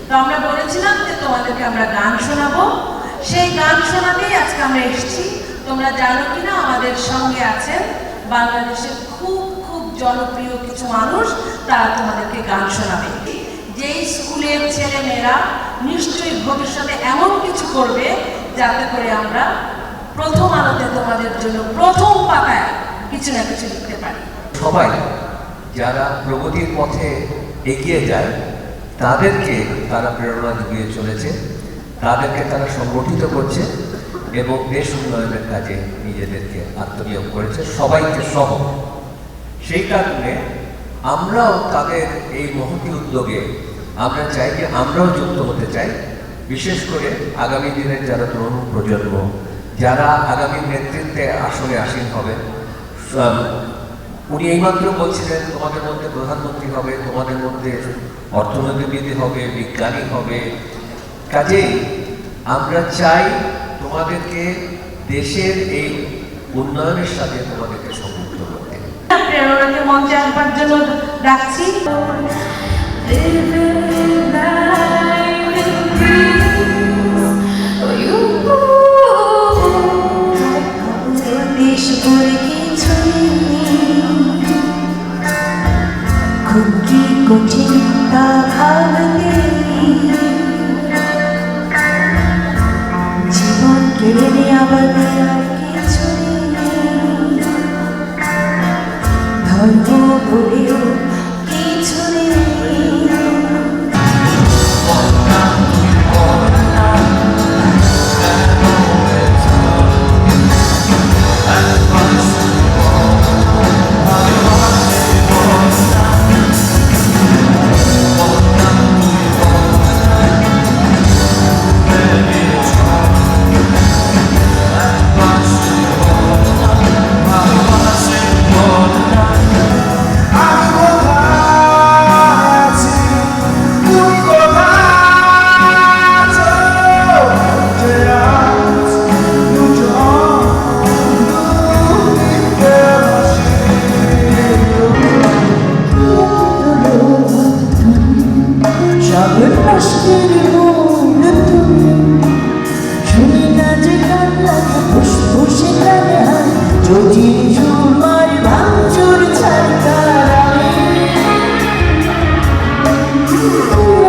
তো আমরা বলেছিলাম যে তোমাদেরকে আমরা গান শোনাবো, সেই গান শোনাতেই আজকে আমরা এসেছি। তোমরা জানো কিনা আমাদের সঙ্গে আছেন বাংলাদেশের খুব খুব জনপ্রিয় কিছু মানুষ, তারা তোমাদেরকে গান শোনাবে। যেই স্কুলের ছেলে মেয়েরা নিশ্চয়ই ভবিষ্যতে এমন কিছু করবে যাতে করে আমরা প্রথম আলোতে তোমাদের জন্য প্রথম পাতায় কিছু না কিছু লিখতে পারি। সবাই যারা প্রগতির পথে এগিয়ে যায় তাদেরকে তারা প্রেরণা জুগিয়ে চলেছে, তাদেরকে তারা সংগঠিত করছে এবং দেশ উন্নয়নের কাজে নিজেদেরকে আত্মনিয়োগ করেছে, সবাইকে সহ। সেই কারণে আমরাও তাদের এই মহতী উদ্যোগে আমরা চাই যে আমরাও যুক্ত হতে চাই। বিশেষ করে আগামী দিনের যারা তরুণ প্রজন্ম, যারা আগামী নেতৃত্বে আসলে আসীন হবে। উনি এইমাত্র বলছিলেন তোমাদের মধ্যে প্রধানমন্ত্রী হবে, তোমাদের মধ্যে অর্থনীতিবিদ হবে, বিজ্ঞানী হবে। কাজেই আমরা চাই তোমাদেরকে দেশের এই উন্নয়নের সাথে তোমাদেরকে সংযুক্ত করতে। প্রেরণাকে মঞ্চে আসবার জন্য ডাকছি। কঠিন তা ভাবতে জীবন কেড়ে নেওয়ার আর কিছু ধর্ম বলেও